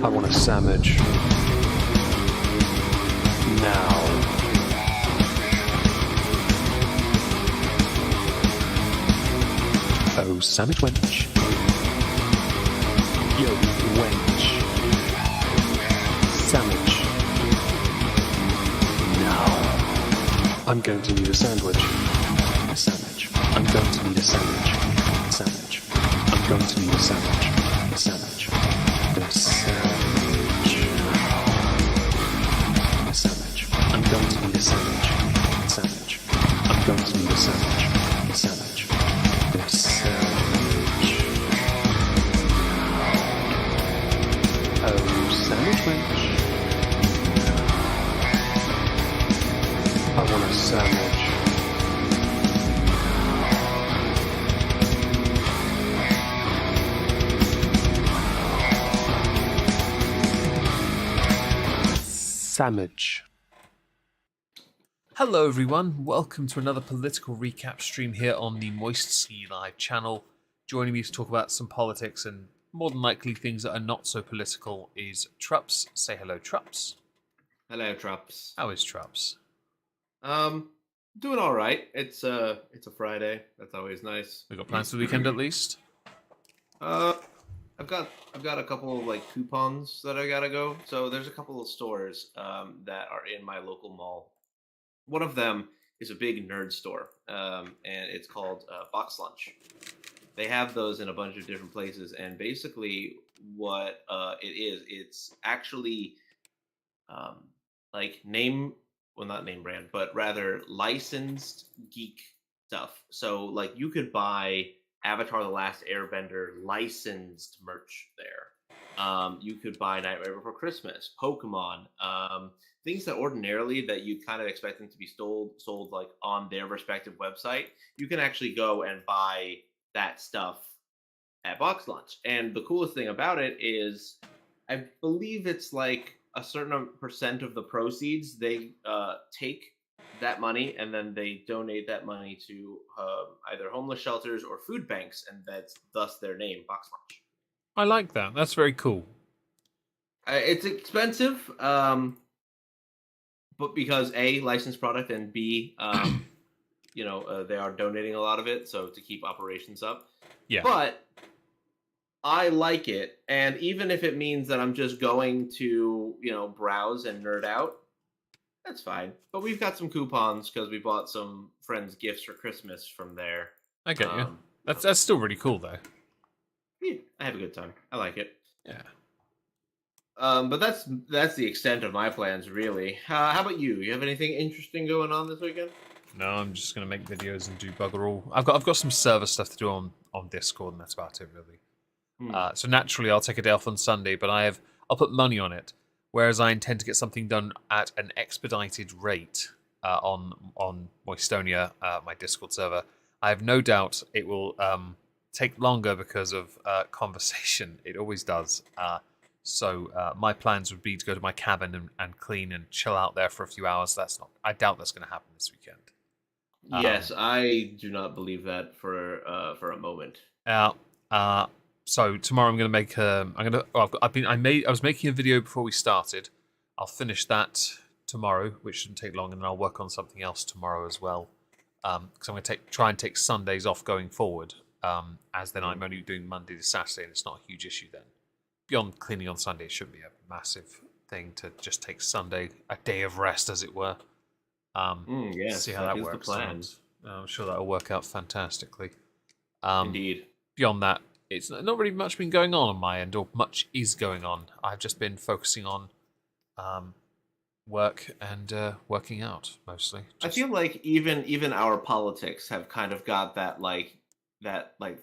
I want a sandwich. Now. Oh, sandwich wench. Yo, wench. Sandwich. Now. I'm going to need a sandwich. A sandwich. I'm going to need a sandwich. Sandwich. I'm going to need a sandwich. A sandwich. A sandwich. A sandwich. I'm going to need a sandwich. Sandwich. I'm going to need a sandwich. A sandwich. A sandwich. Oh, sandwich wench. I want a sandwich. Sandwich. Hello everyone, welcome to another political recap stream here on the Moistski live channel. Joining me to talk about some politics and more than likely things that are not so political is Trups. Say hello, Trups. Hello, Trups. How is Trups? Doing all right. It's a Friday. That's always nice. We got plans for the weekend at least? I've got a couple of like coupons that I gotta go. So there's a couple of stores that are in my local mall. One of them is a big nerd store, and it's called Box Lunch. They have those in a bunch of different places, and basically what it's actually like not name brand, but rather licensed geek stuff. So like you could buy Avatar: The Last Airbender licensed merch there. You could buy Nightmare Before Christmas, Pokemon, things that ordinarily that you'd kind of expect them to be sold like on their respective website. You can actually go and buy that stuff at Box Lunch. And the coolest thing about it is, I believe it's like a certain percent of the proceeds they take that money and then they donate that money to either homeless shelters or food banks, and that's thus their name, Box Lunch. I like that. That's very cool. It's expensive, but because A, licensed product, and B, they are donating a lot of it, so to keep operations up. Yeah. But I like it, and even if it means that I'm just going to, browse and nerd out, that's fine. But we've got some coupons because we bought some friends gifts for Christmas from there. I get you. That's still really cool though. Yeah, I have a good time. I like it. Yeah. But that's the extent of my plans, really. How about you? You have anything interesting going on this weekend? No, I'm just gonna make videos and do bugger all. I've got some server stuff to do on Discord, and that's about it really. So naturally, I'll take a day off on Sunday, but I'll put money on it. Whereas I intend to get something done at an expedited rate on Moistonia, my Discord server. I have no doubt it will take longer because of conversation. It always does. So my plans would be to go to my cabin and clean and chill out there for a few hours. I doubt that's going to happen this weekend. Yes, I do not believe that for a moment. So tomorrow I'm going to make I was making a video before we started. I'll finish that tomorrow, which shouldn't take long, and then I'll work on something else tomorrow as well. Because I'm going to try and take Sundays off going forward, as then I'm only doing Monday to Saturday, and it's not a huge issue then. Beyond cleaning on Sunday, it shouldn't be a massive thing to just take Sunday, a day of rest, as it were. Yes, see how that works. The plan. I'm sure that'll work out fantastically. Indeed. Beyond that, it's not really much been going on my end, or much is going on. I've just been focusing on work and working out mostly. I feel like even our politics have kind of got that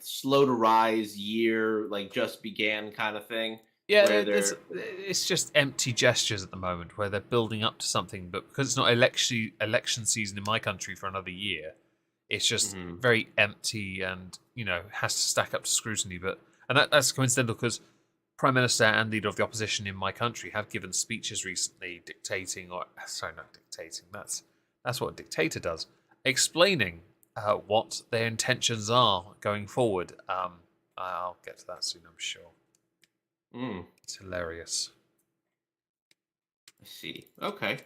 slow to rise year, like just began kind of thing. Yeah, it's just empty gestures at the moment where they're building up to something, but because it's not election season in my country for another year, it's just very empty and, has to stack up to scrutiny. And that's coincidental because Prime Minister and leader of the opposition in my country have given speeches recently not dictating, that's what a dictator does, explaining what their intentions are going forward. I'll get to that soon, I'm sure. It's hilarious. I see. Okay.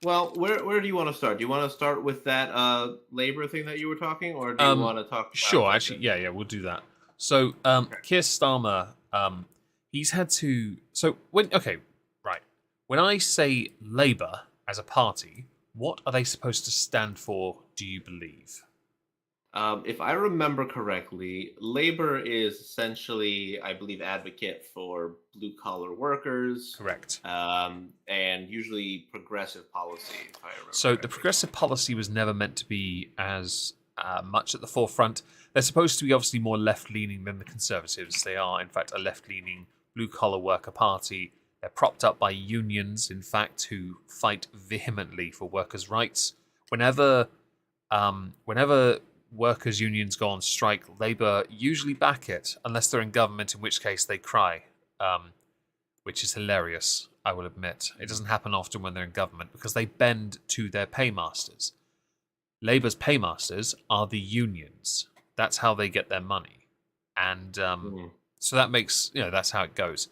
Well, where do you want to start? Do you want to start with that labor thing that you were talking, or do you want to talk about Sure, actually, yeah, we'll do that. So, Keir Starmer, he's had to. So right. When I say Labour as a party, what are they supposed to stand for? Do you believe? If I remember correctly, labor is essentially, I believe, advocate for blue collar workers. Correct. And usually progressive policy, if I remember. So the progressive policy was never meant to be as much at the forefront. They're supposed to be obviously more left-leaning than the Conservatives. They are, in fact, a left-leaning blue-collar worker party. They're propped up by unions, in fact, who fight vehemently for workers' rights. Whenever workers' unions go on strike, Labour usually back it, unless they're in government, in which case they cry, which is hilarious, I will admit. It doesn't happen often when they're in government, because they bend to their paymasters. Labour's paymasters are the unions. That's how they get their money. And so that makes, that's how it goes.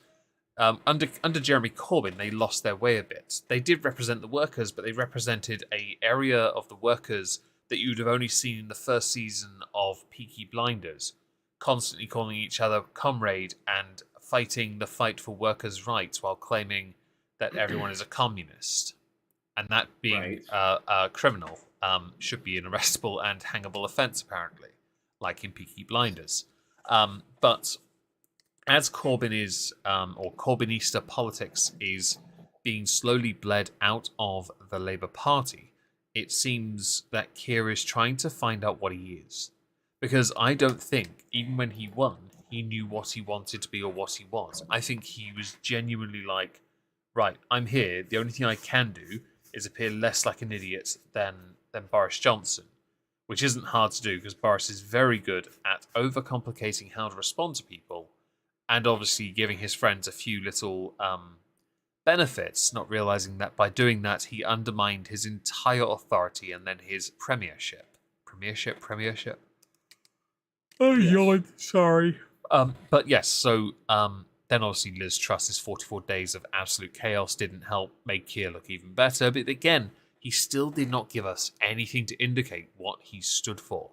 Under Jeremy Corbyn, they lost their way a bit. They did represent the workers, but they represented an area of the workers that you'd have only seen in the first season of Peaky Blinders, constantly calling each other comrade and fighting the fight for workers' rights while claiming that everyone is a communist. And that being a criminal should be an arrestable and hangable offence, apparently, like in Peaky Blinders. But as Corbyn is, or Corbynista politics is being slowly bled out of the Labour Party, it seems that Keir is trying to find out what he is. Because I don't think, even when he won, he knew what he wanted to be or what he was. I think he was genuinely like, right, I'm here. The only thing I can do is appear less like an idiot than Boris Johnson, which isn't hard to do because Boris is very good at overcomplicating how to respond to people and obviously giving his friends a few little benefits, not realizing that by doing that he undermined his entire authority and then his premiership. Premiership? Oh, yes. Sorry. But yes, so then obviously Liz Truss's 44 days of absolute chaos didn't help make Keir look even better, but again, he still did not give us anything to indicate what he stood for.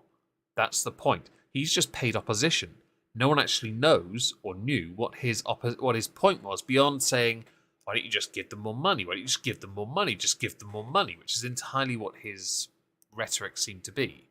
That's the point. He's just paid opposition. No one actually knows or knew what his point was beyond saying, why don't you just give them more money? Why don't you just give them more money? Just give them more money, which is entirely what his rhetoric seemed to be.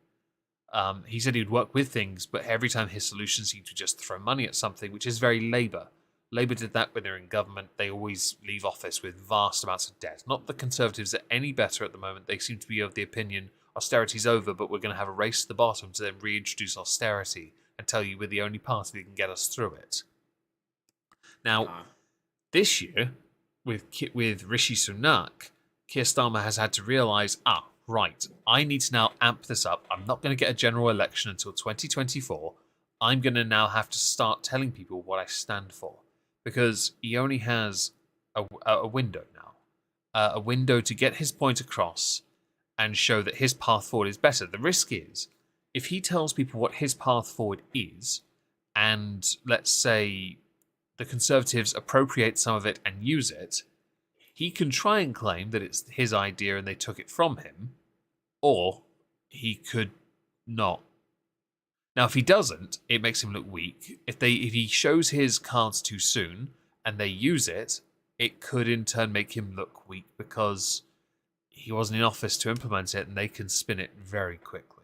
He said he'd work with things, but every time his solution seemed to just throw money at something, which is very Labour. Labour did that when they're in government. They always leave office with vast amounts of debt. Not the Conservatives are any better at the moment. They seem to be of the opinion austerity's over, but we're going to have a race to the bottom to then reintroduce austerity and tell you we're the only party that can get us through it. Now, this year, with Rishi Sunak, Keir Starmer has had to realise, right, I need to now amp this up. I'm not going to get a general election until 2024. I'm going to now have to start telling people what I stand for. Because he only has a window now. A window to get his point across and show that his path forward is better. The risk is, if he tells people what his path forward is, and let's say the Conservatives appropriate some of it and use it, he can try and claim that it's his idea and they took it from him, or he could not. Now, if he doesn't, it makes him look weak. If he shows his cards too soon and they use it, it could in turn make him look weak because he wasn't in office to implement it and they can spin it very quickly.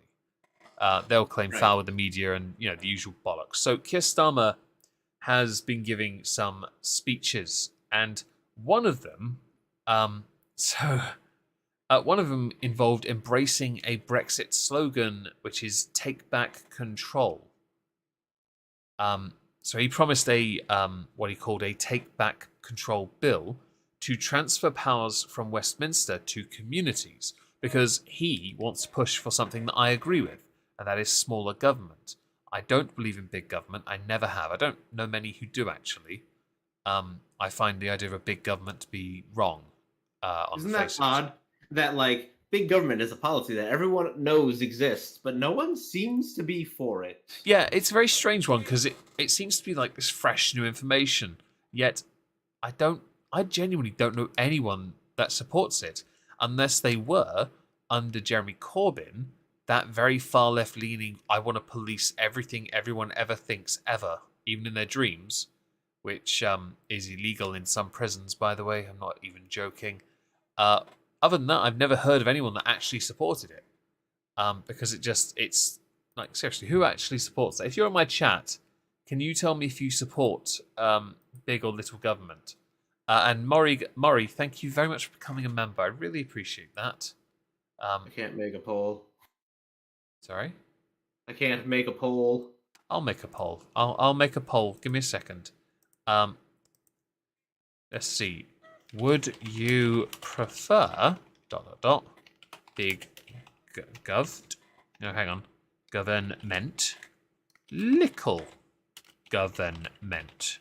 They'll claim foul with the media and the usual bollocks. So Keir Starmer has been giving some speeches, and one of them, one of them involved embracing a Brexit slogan, which is "Take Back Control." So he promised what he called a "Take Back Control" bill to transfer powers from Westminster to communities, because he wants to push for something that I agree with, and that is smaller government. I don't believe in big government. I never have. I don't know many who do, actually. I find the idea of a big government to be wrong. Isn't that odd? That, big government is a policy that everyone knows exists, but no one seems to be for it. Yeah, it's a very strange one, because it seems to be like this fresh new information. Yet, I genuinely don't know anyone that supports it, unless they were, under Jeremy Corbyn, that very far left leaning, I want to police everything everyone ever thinks ever, even in their dreams, which is illegal in some prisons, by the way. I'm not even joking. Other than that, I've never heard of anyone that actually supported it. Because it's like, seriously, who actually supports that? If you're in my chat, can you tell me if you support big or little government? And Murray, thank you very much for becoming a member. I really appreciate that. I can't make a poll. Sorry? I can't make a poll. I'll make a poll. I'll make a poll. Give me a second. Let's see. Would you prefer ... big govt? No, hang on. Government. Little government.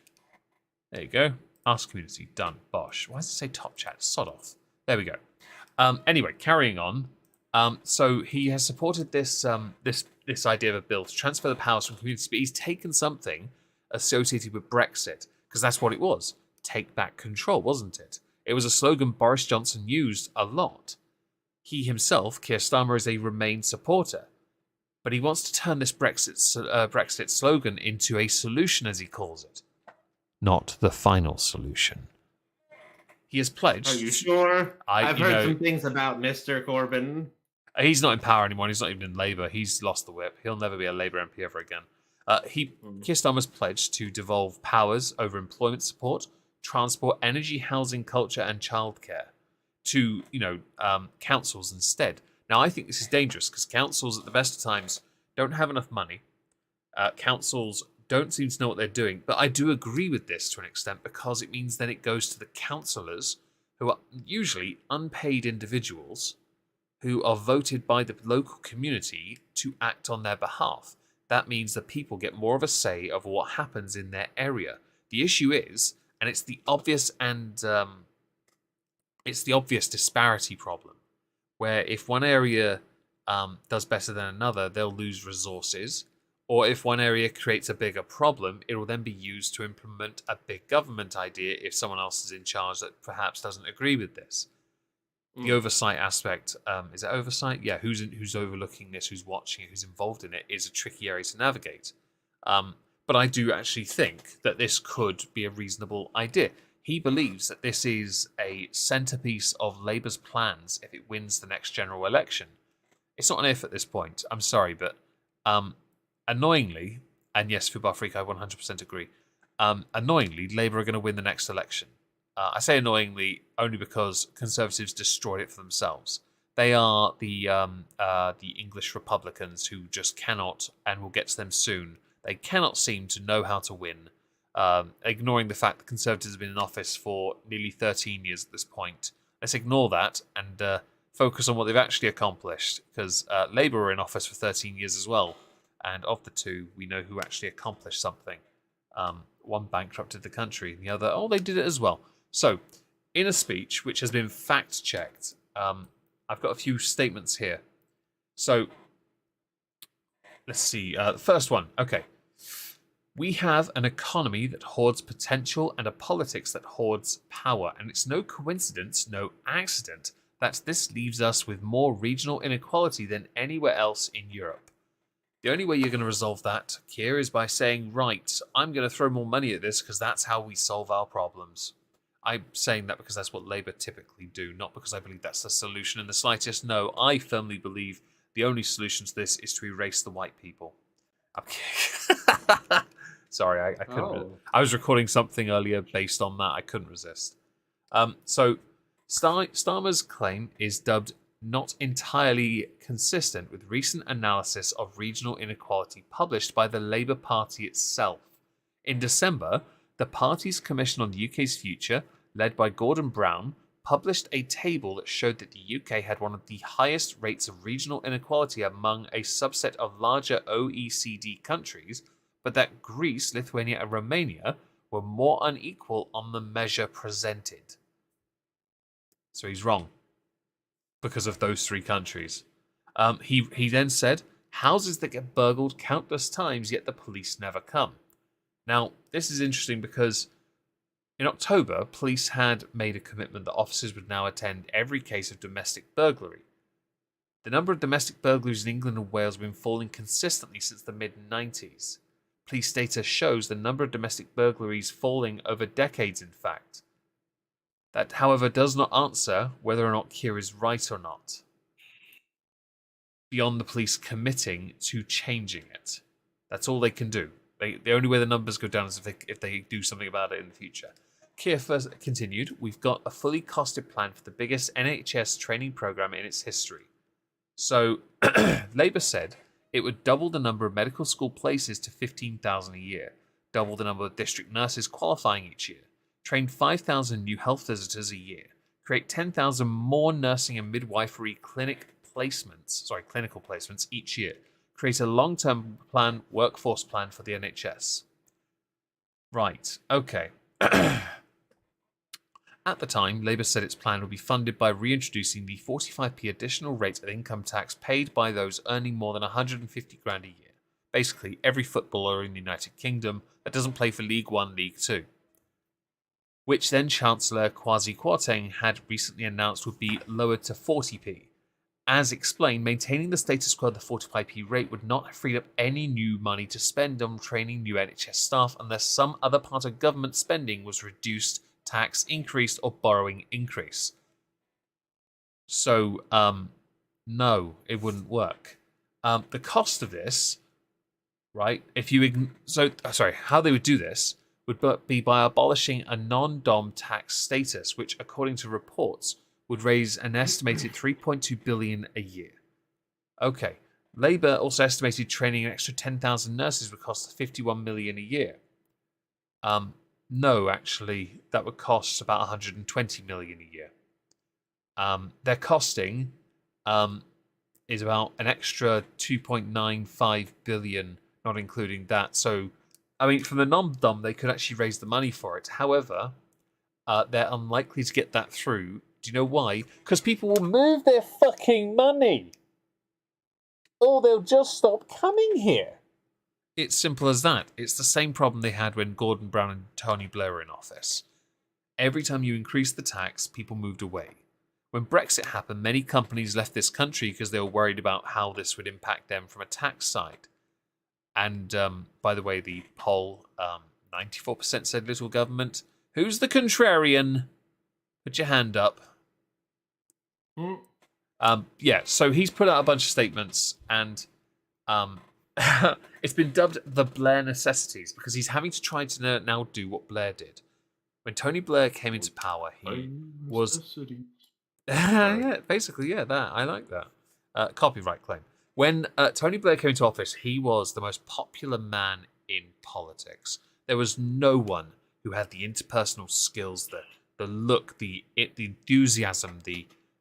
There you go. Ask community. Done. Bosh. Why does it say top chat? Sod off. There we go. Anyway, carrying on. So he has supported this this idea of a bill to transfer the powers from communities, but he's taken something associated with Brexit, because that's what it was. Take back control, wasn't it? It was a slogan Boris Johnson used a lot. He himself, Keir Starmer, is a Remain supporter, but he wants to turn this Brexit slogan into a solution, as he calls it. Not the final solution. He has pledged... Are you sure? I've heard some things about Mr. Corbyn. He's not in power anymore. He's not even in Labour. He's lost the whip. He'll never be a Labour MP ever again. Keir Starmer's pledged to devolve powers over employment support, transport, energy, housing, culture, and childcare to, councils instead. Now, I think this is dangerous because councils, at the best of times, don't have enough money. Councils don't seem to know what they're doing. But I do agree with this to an extent, because it means then it goes to the councillors, who are usually unpaid individuals who are voted by the local community to act on their behalf. That means that people get more of a say of what happens in their area. The issue is, and it's the obvious disparity problem, where if one area does better than another, they'll lose resources. Or if one area creates a bigger problem, it will then be used to implement a big government idea if someone else is in charge that perhaps doesn't agree with this. The oversight aspect, is it oversight? Yeah, who's overlooking this, who's watching it, who's involved in it, is a tricky area to navigate. But I do actually think that this could be a reasonable idea. He believes that this is a centerpiece of Labour's plans if it wins the next general election. It's not an if at this point, I'm sorry, but annoyingly, and yes, Football Freak, I 100% agree, annoyingly, Labour are going to win the next election. I say annoyingly only because Conservatives destroyed it for themselves. They are the English Republicans who just cannot, and we'll get to them soon, they cannot seem to know how to win, ignoring the fact that Conservatives have been in office for nearly 13 years at this point. Let's ignore that and focus on what they've actually accomplished, because Labour were in office for 13 years as well, and of the two, we know who actually accomplished something. One bankrupted the country, and the other, they did it as well. So, in a speech which has been fact-checked, I've got a few statements here. So, let's see. The first one. Okay. We have an economy that hoards potential and a politics that hoards power. And it's no coincidence, no accident, that this leaves us with more regional inequality than anywhere else in Europe. The only way you're going to resolve that, Keir, is by saying, right, I'm going to throw more money at this because that's how we solve our problems. I'm saying that because that's what Labour typically do, not because I believe that's the solution in the slightest. No, I firmly believe the only solution to this is to erase the white people. Okay. Sorry, I couldn't. I was recording something earlier based on that. I couldn't resist. So Starmer's claim is dubbed not entirely consistent with recent analysis of regional inequality published by the Labour Party itself. In December, the party's Commission on the UK's Future, led by Gordon Brown, published a table that showed that the UK had one of the highest rates of regional inequality among a subset of larger OECD countries, but that Greece, Lithuania, and Romania were more unequal on the measure presented. So he's wrong because of those three countries. He then said, houses that get burgled countless times, yet the police never come. Now, this is interesting because In October, police had made a commitment that officers would now attend every case of domestic burglary. The number of domestic burglaries in England and Wales have been falling consistently since the mid-90s. Police data shows the number of domestic burglaries falling over decades, in fact. That, however, does not answer whether or not Keir is right or not, beyond the police committing to changing it. That's all they can do. The only way the numbers go down is if they do something about it in the future. Keir first continued, "We've got a fully costed plan for the biggest NHS training programme in its history." So, Labour said it would double the number of medical school places to 15,000 a year, double the number of district nurses qualifying each year, train 5,000 new health visitors a year, create 10,000 more nursing and midwifery clinical placements each year, create a long-term workforce plan for the NHS. Right, okay. At the time, Labour said its plan would be funded by reintroducing the 45p additional rate of income tax paid by those earning more than 150 grand a year. Basically, every footballer in the United Kingdom that doesn't play for League One, League Two. Which then Chancellor Kwasi Kwarteng had recently announced would be lowered to 40p. As explained, maintaining the status quo of the 45p rate would not have freed up any new money to spend on training new NHS staff unless some other part of government spending was reduced, tax increased, or borrowing increased. So, no, it wouldn't work. The cost of this, right? How they would do this would be by abolishing a non-dom tax status, which, according to reports, would raise an estimated 3.2 billion a year. Okay, Labour also estimated training an extra 10,000 nurses would cost 51 million a year. No, actually, that would cost about 120 million a year. Their costing is about an extra 2.95 billion, not including that. So, I mean, from the non-dom, they could actually raise the money for it. However, they're unlikely to get that through. Do you know why? Because people will move their fucking money. Or they'll just stop coming here. It's simple as that. It's the same problem they had when Gordon Brown and Tony Blair were in office. Every time you increased the tax, people moved away. When Brexit happened, many companies left this country because they were worried about how this would impact them from a tax side. And, by the way, the poll, 94% said little government. Who's the contrarian? Put your hand up. Yeah, so he's put out a bunch of statements, and it's been dubbed the Blair necessities because he's having to try to now do what Blair did. When Tony Blair came into power, he was... yeah, basically, yeah, that. I like that. Copyright claim. When Tony Blair came into office, he was the most popular man in politics. There was no one who had the interpersonal skills, the look, the enthusiasm,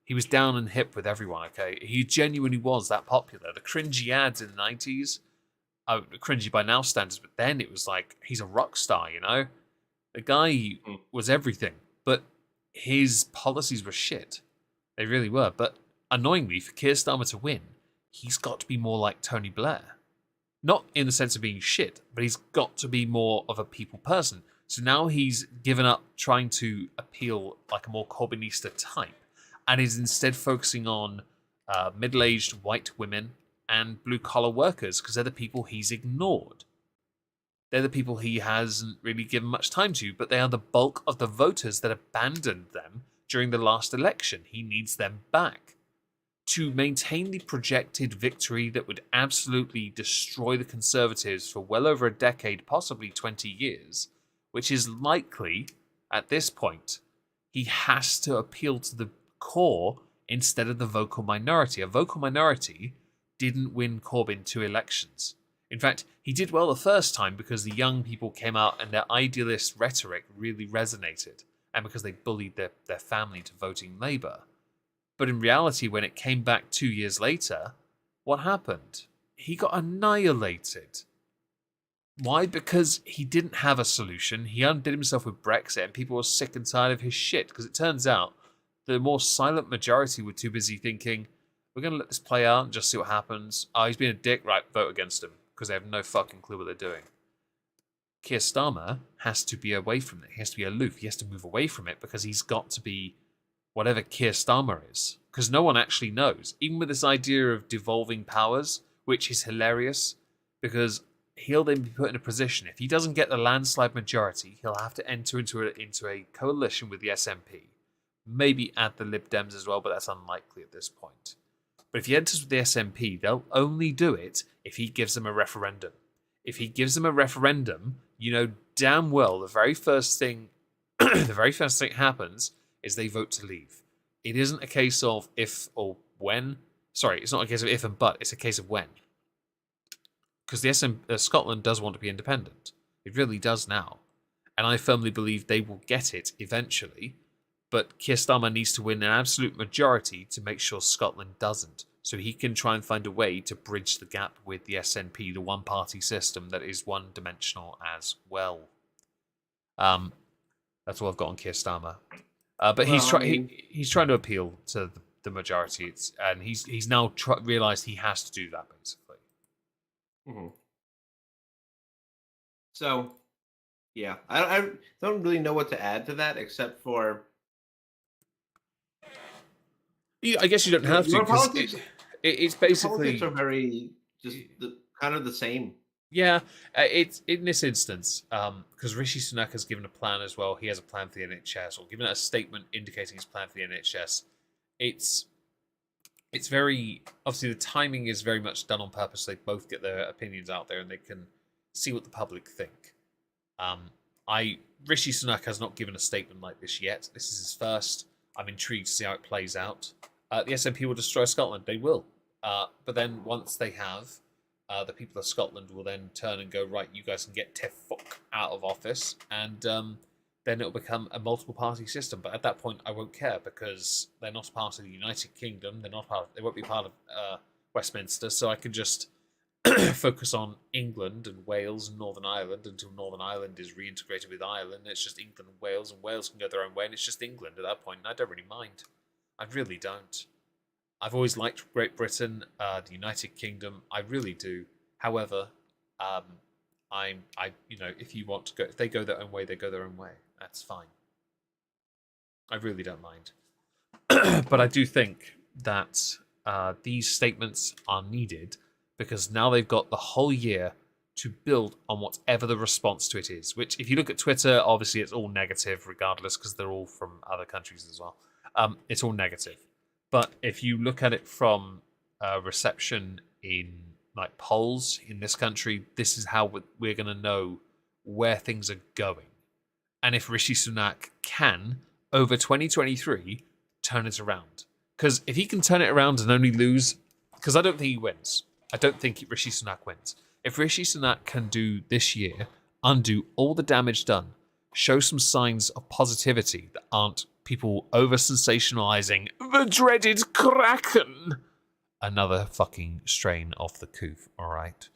he was down and hip with everyone, okay? He genuinely was that popular. The cringy ads in the 90s, cringy by now standards, but then it was like, he's a rock star, you know? The guy was everything, but his policies were shit. They really were. But annoyingly, for Keir Starmer to win, he's got to be more like Tony Blair. Not in the sense of being shit, but he's got to be more of a people person. So now he's given up trying to appeal like a more Corbynista type and is instead focusing on middle-aged white women and blue-collar workers because they're the people he's ignored. They're the people he hasn't really given much time to, but they are the bulk of the voters that abandoned them during the last election. He needs them back. To maintain the projected victory that would absolutely destroy the Conservatives for well over a decade, possibly 20 years, which is likely at this point, he has to appeal to the core instead of the vocal minority. A vocal minority didn't win Corbyn 2 elections. In fact, he did well the first time because the young people came out and their idealist rhetoric really resonated, and because they bullied their family to voting Labour. But in reality, when it came back 2 years later, what happened? He got annihilated. Why? Because he didn't have a solution. He undid himself with Brexit, and people were sick and tired of his shit. Because it turns out the more silent majority were too busy thinking, we're going to let this play out and just see what happens. Oh, he's being a dick. Right, vote against him. Because they have no fucking clue what they're doing. Keir Starmer has to be away from it. He has to be aloof. He has to move away from it because he's got to be whatever Keir Starmer is. Because no one actually knows. Even with this idea of devolving powers, which is hilarious, because he'll then be put in a position, if he doesn't get the landslide majority, he'll have to enter into a coalition with the SNP. Maybe add the Lib Dems as well, but that's unlikely at this point. But if he enters with the SNP, they'll only do it if he gives them a referendum. If he gives them a referendum, you know damn well the very first thing happens is they vote to leave. It isn't a case of if or when. Sorry, it's not a case of if and but. It's a case of when. Because Scotland does want to be independent. It really does now. And I firmly believe they will get it eventually. But Keir Starmer needs to win an absolute majority to make sure Scotland doesn't. So he can try and find a way to bridge the gap with the SNP, the one-party system that is one-dimensional as well. That's all I've got on Keir Starmer. But he's trying to appeal to the majority, and he's now realised he has to do that, basically. Mm-hmm. So, yeah, I don't really know what to add to that except for. I guess you don't have to. Politics, it's basically politics are very just kind of the same. Yeah, it's in this instance because Rishi Sunak has given a plan as well. He has a plan for the NHS, or given a statement indicating his plan for the NHS. It's very obviously the timing is very much done on purpose. They both get their opinions out there and they can see what the public think. Rishi Sunak has not given a statement like this yet. This is his first. I'm intrigued to see how it plays out. The SNP will destroy Scotland. They will. But then once they have, the people of Scotland will then turn and go, right, you guys can get te fuck out of office. And then it'll become a multiple party system. But at that point, I won't care because they're not part of the United Kingdom. They won't be part of Westminster. So I can just focus on England and Wales and Northern Ireland until Northern Ireland is reintegrated with Ireland. It's just England and Wales can go their own way, and it's just England at that point. And I don't really mind. I really don't. I've always liked Great Britain, the United Kingdom. I really do. However, if they go their own way, they go their own way. That's fine. I really don't mind. But I do think that these statements are needed because now they've got the whole year to build on whatever the response to it is. Which, if you look at Twitter, obviously it's all negative regardless because they're all from other countries as well. It's all negative. But if you look at it from reception in like polls in this country, this is how we're going to know where things are going. And if Rishi Sunak can, over 2023, turn it around. Because if he can turn it around and only lose... Because I don't think he wins. I don't think Rishi Sunak wins. If Rishi Sunak can do this year, undo all the damage done, show some signs of positivity that aren't people over-sensationalizing the dreaded Kraken. Another fucking strain off the coof, alright?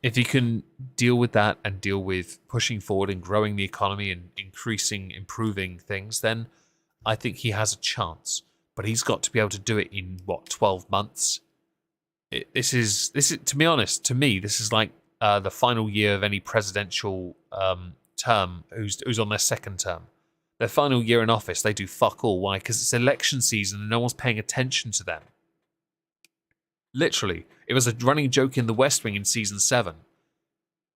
If he can deal with that and deal with pushing forward and growing the economy and improving things, then I think he has a chance. But he's got to be able to do it in, 12 months? This is to be honest, to me, this is like the final year of any presidential term who's on their second term. Their final year in office, they do fuck all. Why? Because it's election season and no one's paying attention to them. Literally. It was a running joke in The West Wing in season 7.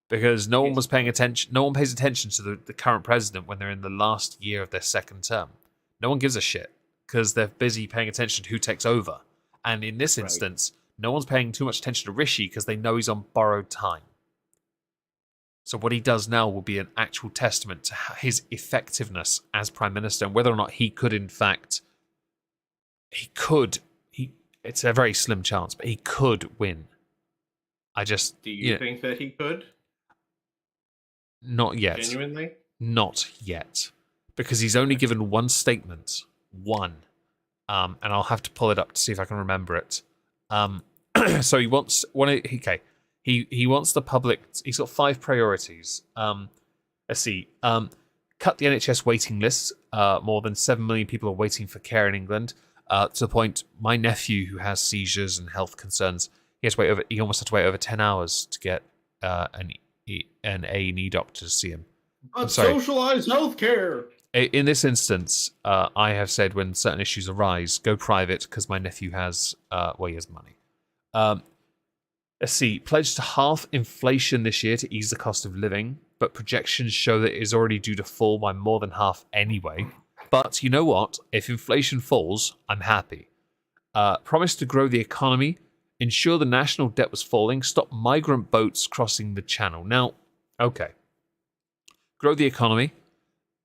Because no one was paying attention. No one pays attention to the current president when they're in the last year of their second term. No one gives a shit. Because they're busy paying attention to who takes over. And in this instance, no one's paying too much attention to Rishi because they know he's on borrowed time. So what he does now will be an actual testament to his effectiveness as Prime Minister and whether or not he could, in fact, it's a very slim chance, but he could win. Do you think that he could? Not yet. Genuinely? Not yet. Because he's only given one statement. One. And I'll have to pull it up to see if I can remember it. So he wants He wants the public... He's got 5 priorities. Let's see. Cut the NHS waiting lists. More than 7 million people are waiting for care in England. To the point, my nephew, who has seizures and health concerns, he almost had to wait over 10 hours to get an A&E doctor to see him. But sorry. socialized healthcare. In this instance, I have said when certain issues arise, go private because my nephew has, he has money. Let's see, pledged to halve inflation this year to ease the cost of living, but projections show that it is already due to fall by more than half anyway. But you know what? If inflation falls, I'm happy. Promised to grow the economy, ensure the national debt was falling, stop migrant boats crossing the channel. Now, okay, grow the economy.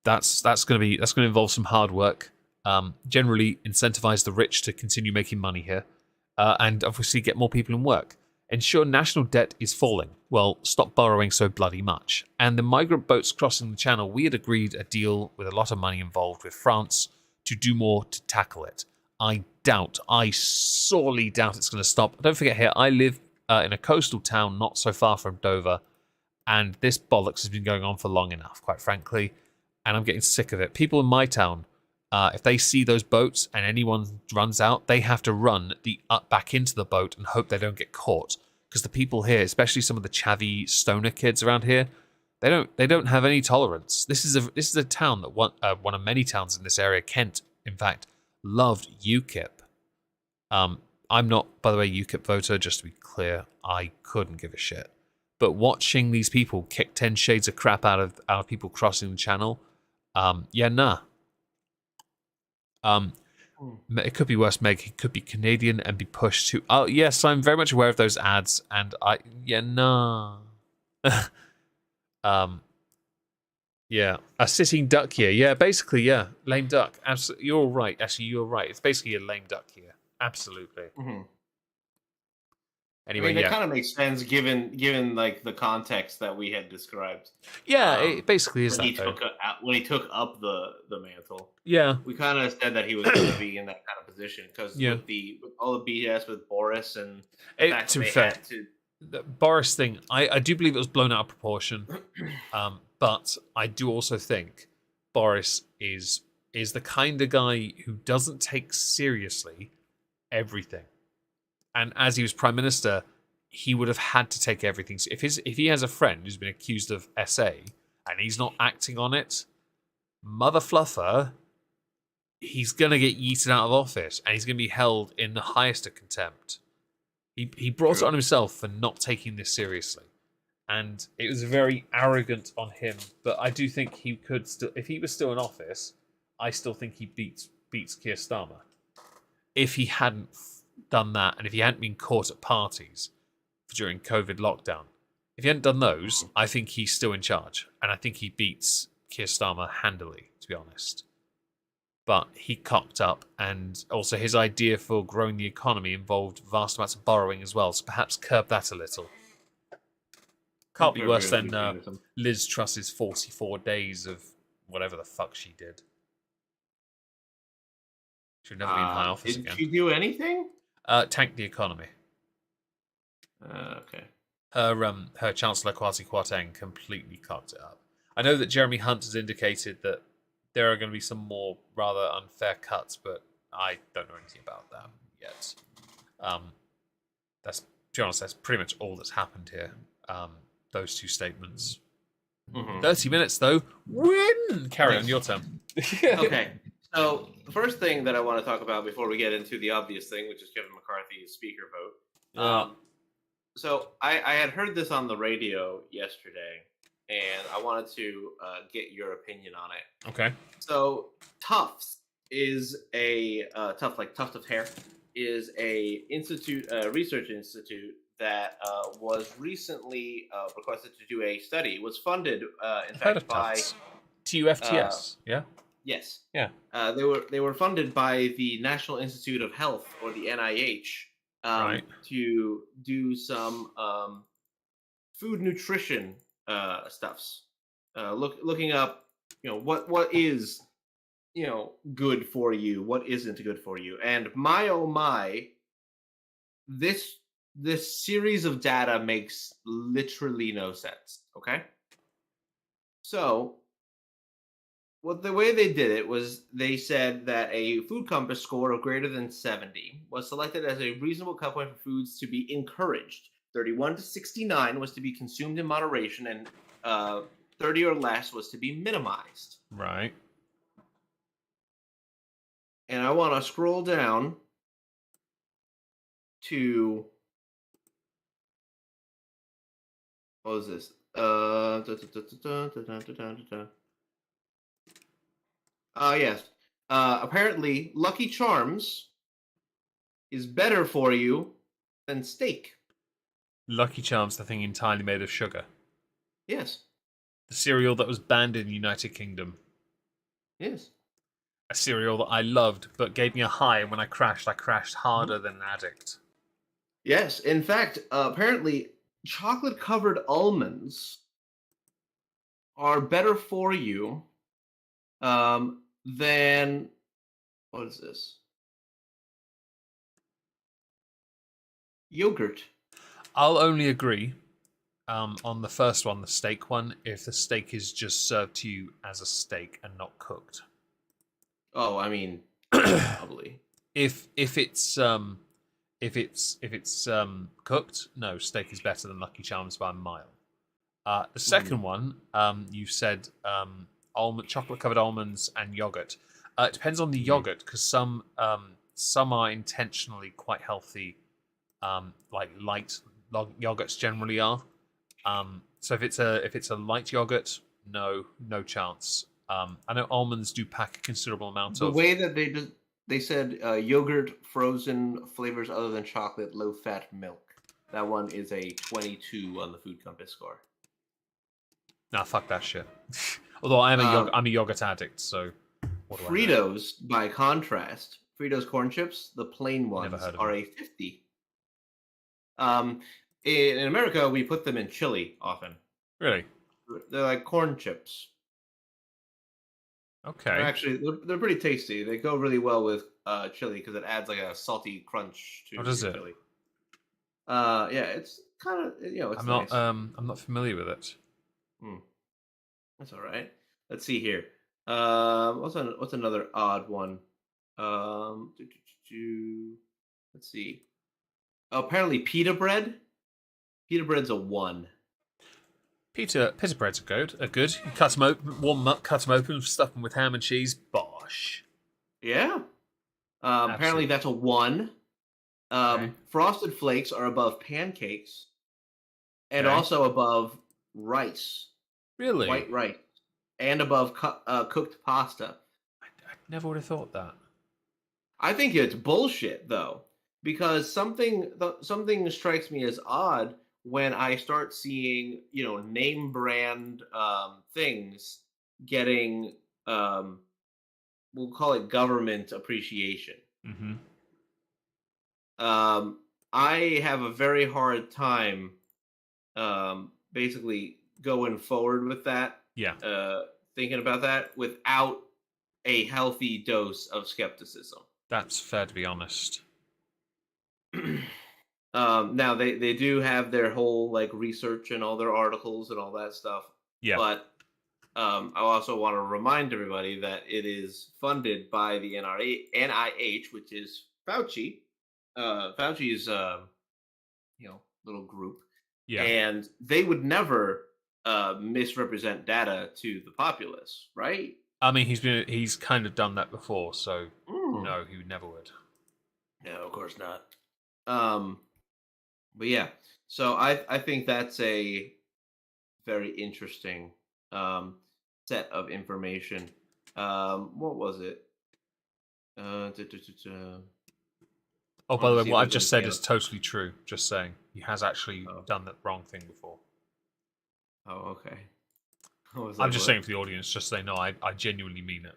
That's going to involve some hard work. Generally, incentivize the rich to continue making money here, and obviously get more people in work. Ensure national debt is falling. Well, stop borrowing so bloody much. And the migrant boats crossing the channel, we had agreed a deal with a lot of money involved with France to do more to tackle it. I sorely doubt it's going to stop. Don't forget here, I live in a coastal town not so far from Dover, and this bollocks has been going on for long enough, quite frankly, and I'm getting sick of it. People in my town, if they see those boats and anyone runs out, they have to run back into the boat and hope they don't get caught. Because the people here, especially some of the chavvy stoner kids around here, they don't have any tolerance. This is a town that one of many towns in this area, Kent, in fact, loved UKIP. I'm not, by the way, UKIP voter. Just to be clear, I couldn't give a shit. But watching these people kick 10 shades of crap out of people crossing the channel, nah. It could be worse, Meg. It could be Canadian and be pushed to. Oh, yes, I'm very much aware of those ads, and nah. Yeah, a sitting duck here. Yeah, basically, yeah, lame duck. Absolutely, you're all right. Actually, you're right. It's basically a lame duck here. Absolutely. Mm-hmm. Anyway, it kind of makes sense given like the context that we had described. Yeah, it basically is when that. When he took up the mantle. Yeah, we kind of said that he was going to be in that kind of position because with all the BS with Boris and to be fair, the Boris thing, I do believe it was blown out of proportion. But I do also think Boris is the kind of guy who doesn't take seriously everything. And as he was Prime Minister, he would have had to take everything. So if he has a friend who's been accused of SA and he's not acting on it, mother fluffer, he's going to get yeeted out of office and he's going to be held in the highest of contempt. He brought it on himself for not taking this seriously. And it was very arrogant on him. But I do think he could still, if he was still in office, I still think he beats Keir Starmer. If he hadn't done that, and if he hadn't been caught at parties during COVID lockdown, if he hadn't done those, I think he's still in charge. And I think he beats Keir Starmer handily, to be honest. But he cocked up, and also his idea for growing the economy involved vast amounts of borrowing as well, so perhaps curb that a little. Can't be worse than Liz Truss's 44 days of whatever the fuck she did. She'd never be in high office again. Did she do anything? Tank the economy. Okay. Her Chancellor Kwasi Kwarteng completely cocked it up. I know that Jeremy Hunt has indicated that there are going to be some more rather unfair cuts, but I don't know anything about that yet. To be honest, that's pretty much all that's happened here. Those two statements. 30 minutes though. Win! Carry on, your turn. Okay. So the first thing that I want to talk about before we get into the obvious thing, which is Kevin McCarthy's speaker vote. So I had heard this on the radio yesterday, and I wanted to get your opinion on it. Okay. So Tufts is a Tuft of Hair is a research institute that was recently requested to do a study. It was funded, in fact, by TUFTS. Yeah. Yes. Yeah. They were funded by the National Institute of Health, or the NIH, to do some food nutrition stuffs. Looking up, what is, good for you, what isn't good for you, and my oh my, this series of data makes literally no sense. Okay, so. The way they did it was they said that a food compass score of greater than 70 was selected as a reasonable cut point for foods to be encouraged. 31 to 69 was to be consumed in moderation, and 30 or less was to be minimized. Right. And I want to scroll down to what was this? Yes. Apparently, Lucky Charms is better for you than steak. Lucky Charms, the thing entirely made of sugar. Yes. The cereal that was banned in the United Kingdom. Yes. A cereal that I loved, but gave me a high, and when I crashed harder than an addict. Yes. In fact, apparently, chocolate-covered almonds are better for you than what is this? Yogurt. I'll only agree on the first one, the steak one, if the steak is just served to you as a steak and not cooked. Oh, I mean, probably. If it's cooked, no, steak is better than Lucky Charms by a mile. The second one, you said chocolate covered almonds and yogurt. It depends on the yogurt, because some are intentionally quite healthy, like light yogurts generally are. So if it's a light yogurt, no chance. I know almonds do pack a considerable amount The of. way that they said yogurt, frozen flavors other than chocolate, low fat milk. That one is a 22 on the Food Compass score. Nah, fuck that shit. Although I'm a yogurt addict, so what do I know? Fritos, by contrast, Fritos corn chips, the plain ones, Never heard of are them. a 50. In America, we put them in chili often. Really? They're like corn chips. Okay. Actually, they're pretty tasty. They go really well with chili because it adds like a salty crunch to What is your it? chili. Yeah, it's kind of it's I'm nice. not I'm not familiar with it. That's all right. Let's see here. What's another odd one? Let's see. Oh, apparently pita bread. Pita bread's a 1. Pita breads are good. You cut them open, warm them up, cut them open, stuff them with ham and cheese. Bosh. Yeah. Apparently that's a 1. Okay. Frosted Flakes are above pancakes, and Okay. also above rice, Really? white rice, and above cooked pasta. I never would have thought that. I think it's bullshit though, because something strikes me as odd when I start seeing name brand things getting we'll call it government appreciation. Mm-hmm. I have a very hard time basically going forward with that. Yeah. Thinking about that without a healthy dose of skepticism. That's fair, to be honest. Now they do have their whole like research and all their articles and all that stuff. Yeah. But I also want to remind everybody that it is funded by the NIH, which is Fauci. Fauci's little group. Yeah. And they would never misrepresent data to the populace, right? I mean, he's kind of done that before, so no, he never would. No, of course not. But yeah, so I think that's a very interesting set of information. What was it? Oh, by the way, see what if I've there's just said anything is totally true. Just saying, he has actually done that wrong thing before. Oh, okay. I'm just saying for the audience, just say no. I genuinely mean it.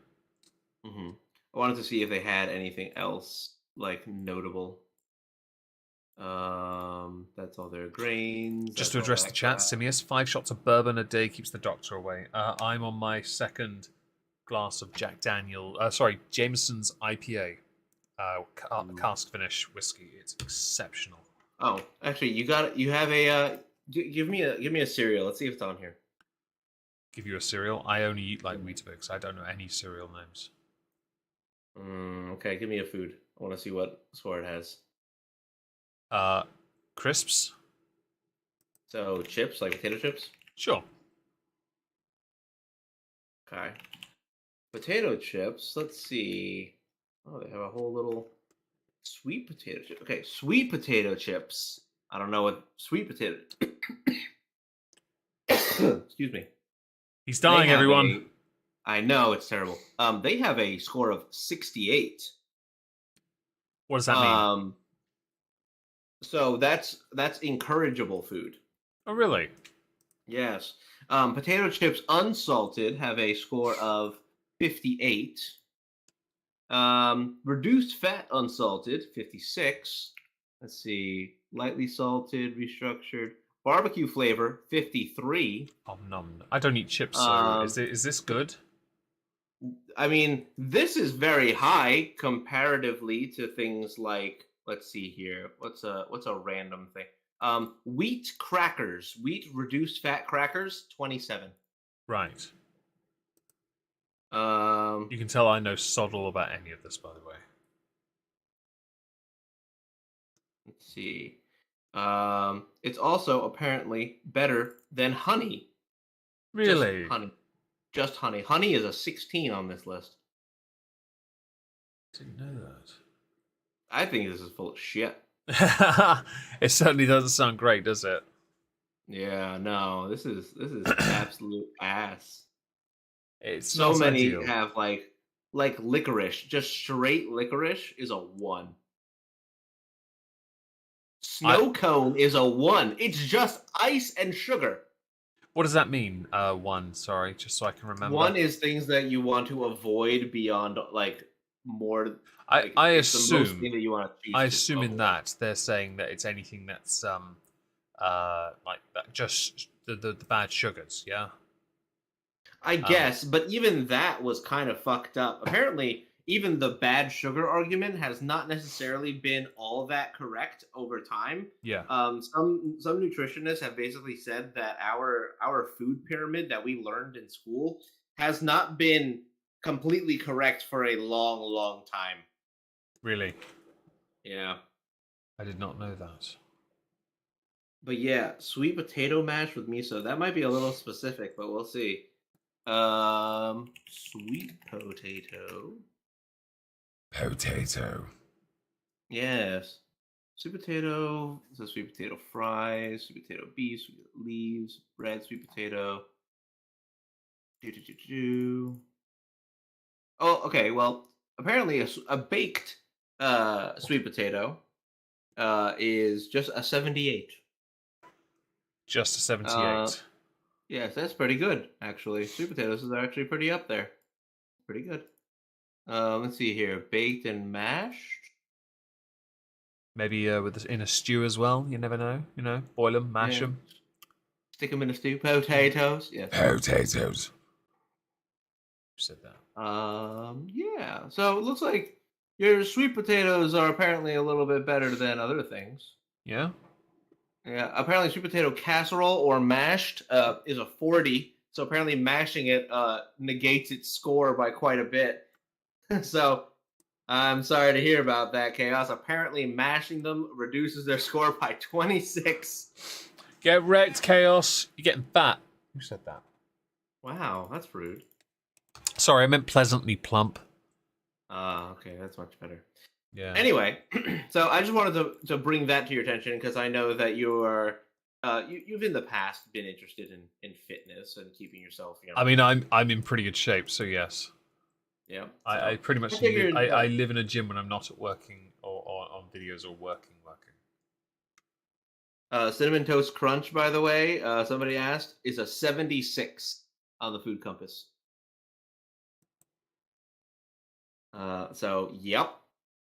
Mm-hmm. I wanted to see if they had anything else like notable. That's all their grains. Just to address the chat, Simius, 5 shots of bourbon a day keeps the doctor away. I'm on my second glass of Jameson's IPA, cask finish whiskey. It's exceptional. Oh, actually, you have a. Give me a cereal. Let's see if it's on here. Give you a cereal? I only eat like Weetabix. I don't know any cereal names. Okay, give me a food. I want to see what score it has. Crisps. So chips, like potato chips. Sure. Okay. Potato chips. Let's see. Oh, they have a whole little sweet potato chip. Okay, sweet potato chips. I don't know what sweet potato. Excuse me. He's They dying, have everyone. I know it's terrible. They have a score of 68. What does that mean? So that's encourageable food. Oh, really? Yes. Potato chips unsalted have a score of 58. Reduced fat unsalted, 56. Let's see. Lightly salted, restructured. Barbecue flavor, 53. Oh, no. I don't eat chips, so Um, is this good? I mean, this is very high comparatively to things like, let's see here. What's a random thing? Wheat crackers, wheat reduced fat crackers, 27. Right. Um, You can tell I know sod all about any of this, by the way. let's see. It's also apparently better than honey. Really? Just honey. Just honey. Honey is a 16 on this list. Didn't know that. I think this is full of shit. It certainly doesn't sound great, does it? Yeah, no, this is absolute ass. It's So not many ideal. have like licorice. Just straight licorice is a 1. Snow cone is a 1. It's just ice and sugar. What does that mean? One, sorry, just so I can remember. 1 is things that you want to avoid beyond like more. Like, I it's the most assume thing that you want to choose. I to assume in avoid. that they're saying that it's anything that's like that, just the bad sugars, yeah. I guess, but even that was kind of fucked up. Apparently, even the bad sugar argument has not necessarily been all that correct over time. Yeah. Some nutritionists have basically said that our food pyramid that we learned in school has not been completely correct for a long, long time. Really? Yeah. I did not know that. But yeah, sweet potato mash with miso. That might be a little specific, but we'll see. Sweet potato. Potato. Yes. Sweet potato. So sweet potato fries, sweet potato beef, sweet potato leaves, bread, sweet potato. Do. Oh, okay. Well, apparently a baked sweet potato is just a 78. Just a 78. Yes, that's pretty good, actually. Sweet potatoes is actually pretty up there. Pretty good. Let's see here. Baked and mashed. Maybe in a stew as well. You never know. You know, boil them, mash Yeah. them. Stick them in a stew. Potatoes. Yes. Potatoes. Who said that? Yeah. So it looks like your sweet potatoes are apparently a little bit better than other things. Yeah. Yeah. Apparently, sweet potato casserole or mashed is a 40. So apparently, mashing it negates its score by quite a bit. So I'm sorry to hear about that, Chaos. Apparently, mashing them reduces their score by 26. Get wrecked, Chaos. You're getting fat. Who said that? Wow, that's rude. Sorry, I meant pleasantly plump. Ah, okay, that's much better. Yeah. Anyway, so I just wanted to bring that to your attention because I know that you've in the past been interested in fitness and keeping yourself. I mean, I'm in pretty good shape, so yes. Yeah. I pretty much figured, I live in a gym when I'm not at working or on videos or working. Cinnamon Toast Crunch, by the way, somebody asked, is a 76 on the food compass. So, yep.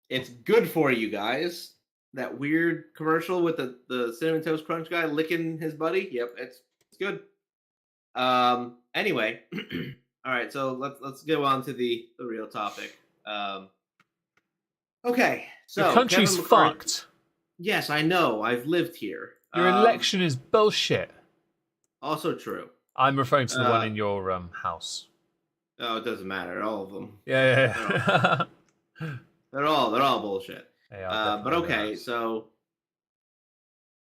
It's good for you guys. That weird commercial with the Cinnamon Toast Crunch guy licking his buddy. Yep, it's good. Anyway, all right. So let's go on to the real topic. Okay. So Your country's Kevin McCarthy, fucked. Yes, I know. I've lived here. Your election is bullshit. Also true. I'm referring to the one in your house. Oh, it doesn't matter. All of them. Yeah. They're all bullshit. They are But definitely okay, nice. so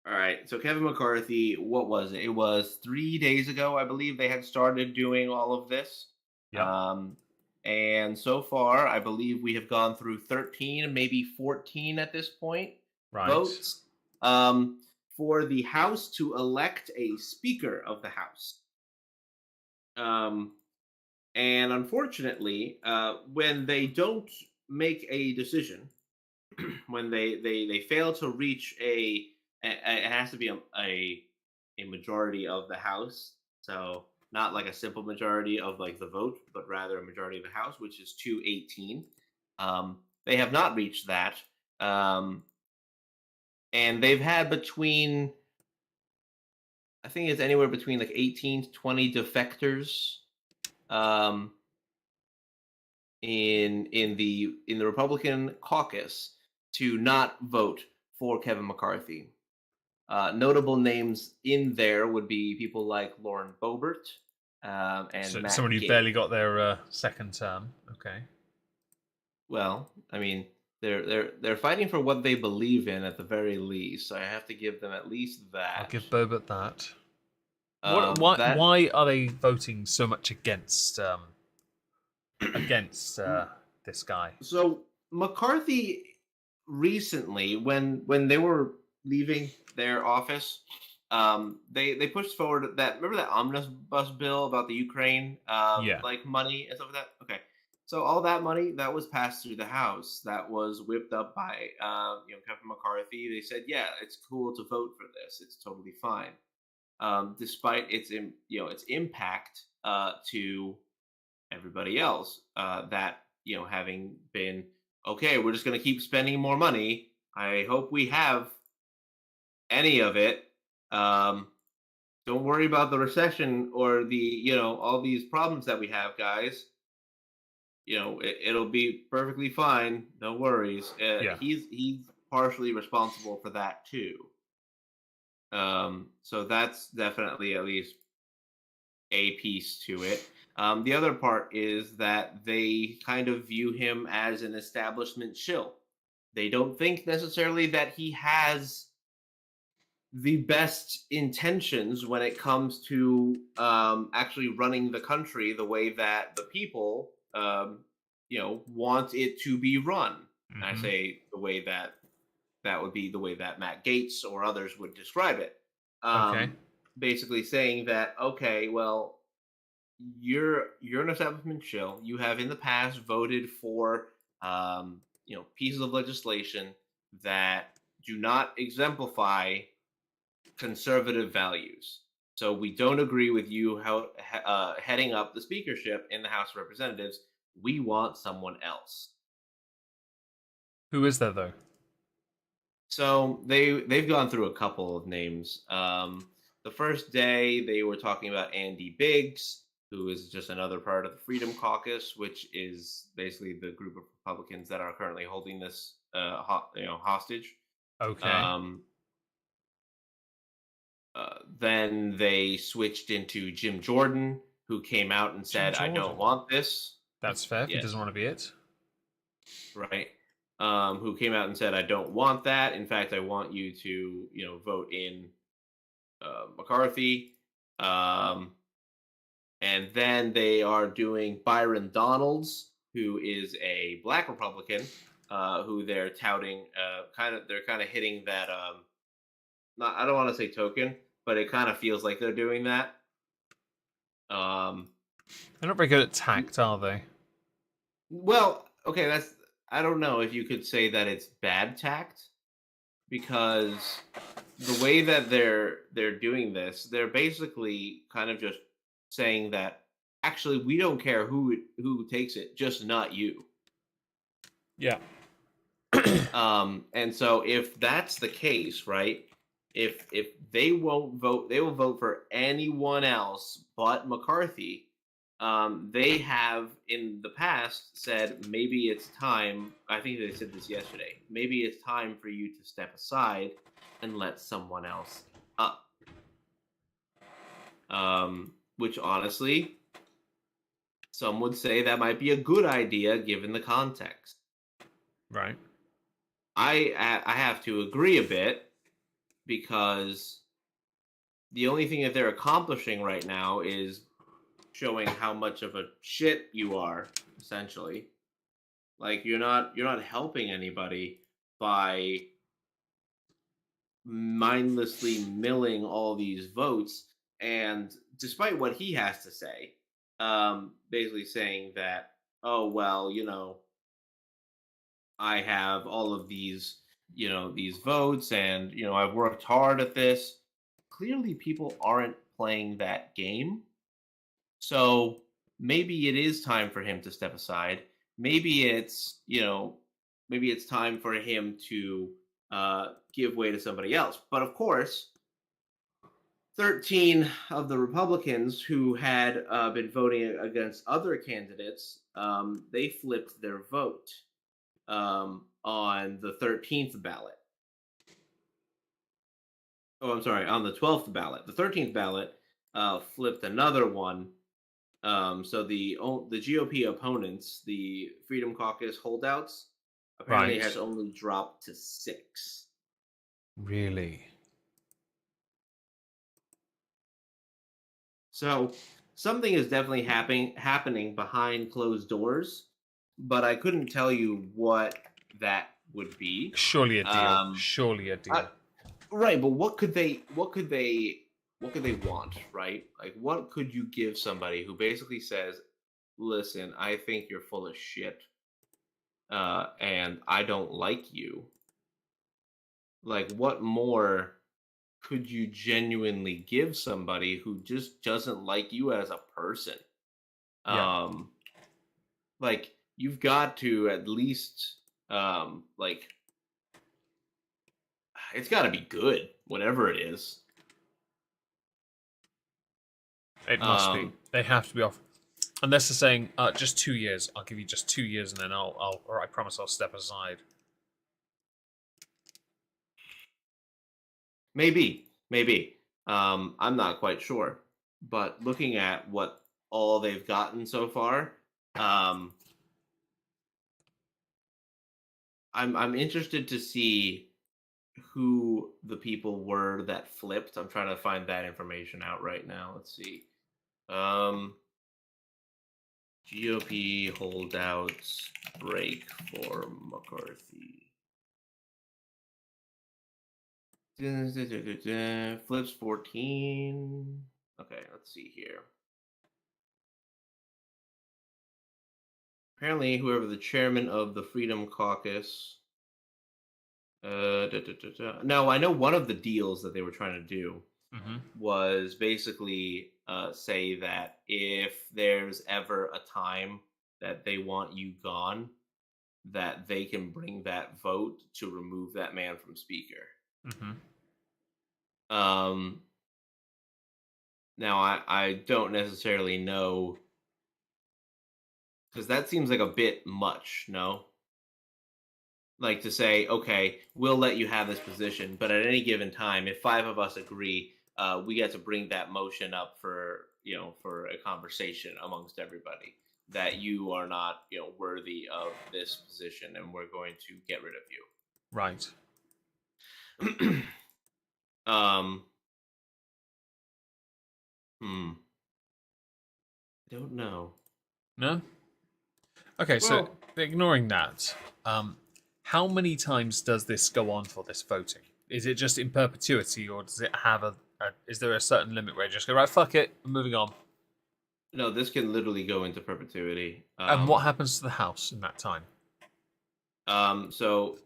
All right. So Kevin McCarthy, what was it? It was 3 days ago, I believe, they had started doing all of this. Yep. Um, and so far, I believe we have gone through 13, maybe 14 at this point Right. votes for the House to elect a Speaker of the House. Um, and unfortunately, when they don't make a decision, when they fail to reach it has to be a majority of the House. So not like a simple majority of like the vote, but rather a majority of the House, which is 218. They have not reached that, and they've had between, I think it's anywhere between like 18 to 20 defectors um, in the Republican caucus to not vote for Kevin McCarthy. Notable names in there would be people like Lauren Boebert and So Matt someone who Gaetz. barely got their second term. Okay. Well, I mean, they're fighting for what they believe in at the very least. So I have to give them at least that. I'll give Bobert that. That Why are they voting so much against against this guy? So McCarthy recently, when they were leaving their office, they pushed forward that, remember that omnibus bill about the Ukraine Yeah. like money and stuff like that. Okay, so all that money that was passed through the House, that was whipped up by Kevin McCarthy. They said, yeah, it's cool to vote for this. It's totally fine, despite its impact to everybody else, that having been, okay, we're just going to keep spending more money. I hope we have any of it. Don't worry about the recession or the all these problems that we have, guys. It'll be perfectly fine. No worries. Yeah. He's partially responsible for that too. So that's definitely at least a piece to it. The other part is that they kind of view him as an establishment shill. They don't think necessarily that he has the best intentions when it comes to actually running the country the way that the people, want it to be run. And I say the way that would be the way that Matt Gaetz or others would describe it. Okay. Basically saying that, okay, well, you're an establishment shill. You have in the past voted for pieces of legislation that do not exemplify conservative values. So we don't agree with you heading up the speakership in the House of Representatives. We want someone else. Who is there though? So they've gone through a couple of names. The first day they were talking about Andy Biggs, who is just another part of the Freedom Caucus, which is basically the group of Republicans that are currently holding this hostage. Okay. Then they switched into Jim Jordan, who came out and said, "I don't want this." That's fair. If he Yes. doesn't want to be it. Right. Who came out and said, "I don't want that. In fact, I want you to, vote in McCarthy." And then they are doing Byron Donalds, who is a black Republican, who they're touting. They're kind of hitting that. Not, I don't want to say token, but it kind of feels like they're doing that. They're not very good at tact, are they? Well, okay, I don't know if you could say that it's bad tact, because the way that they're doing this, they're basically kind of just saying that actually we don't care who takes it, just not you. Yeah. And so if that's the case, right? If they won't vote, they will vote for anyone else but McCarthy. They have in the past said maybe it's time. I think they said this yesterday. Maybe it's time for you to step aside and let someone else up. Which honestly, some would say that might be a good idea given the context. Right. I have to agree a bit, because the only thing that they're accomplishing right now is showing how much of a shit you are, essentially. Like you're not helping anybody by mindlessly milling all these votes. And despite what he has to say, basically saying that, oh well, I have all of these, these votes, and I've worked hard at this. Clearly, people aren't playing that game. So maybe it is time for him to step aside. Maybe it's time for him to give way to somebody else. But of course, 13 of the Republicans who had been voting against other candidates, they flipped their vote on the 13th ballot. Oh, I'm sorry, on the 12th ballot. The 13th ballot flipped another one. So the GOP opponents, the Freedom Caucus holdouts, apparently Right. has only dropped to 6. Really? So something is definitely happening behind closed doors, but I couldn't tell you what that would be. Surely a deal. Um, Surely a deal. right, but what could they want, right? Like, what could you give somebody who basically says, "Listen, I think you're full of shit, and I don't like you." Like, what more could you genuinely give somebody who just doesn't like you as a person? Yeah. Like, you've got to at least like, it's got to be good, whatever it is. It must be. They have to be off. Unless they're saying, just 2 years. I'll give you just 2 years, and then or I promise I'll step aside. Maybe. I'm not quite sure, but looking at what all they've gotten so far, I'm interested to see who the people were that flipped. I'm trying to find that information out right now. Let's see. Um, GOP holdouts break for McCarthy. Flips 14. Okay, let's see here. Apparently, whoever the chairman of the Freedom Caucus. No, I know one of the deals that they were trying to do Mm-hmm. was basically say that if there's ever a time that they want you gone, that they can bring that vote to remove that man from speaker. Mm-hmm. Um, Now, I don't necessarily know, because that seems like a bit much, no? Like to say, okay, we'll let you have this position, but at any given time, if 5 of us agree, we get to bring that motion up for a conversation amongst everybody that you are not, worthy of this position, and we're going to get rid of Right. you. um, I don't know. No? Okay, so Well, ignoring that, how many times does this go on for this voting? Is it just in perpetuity, or does it have is there a certain limit where you just go, right, fuck it, I'm moving on? no, this can literally go into perpetuity. And what happens to the House in that time? So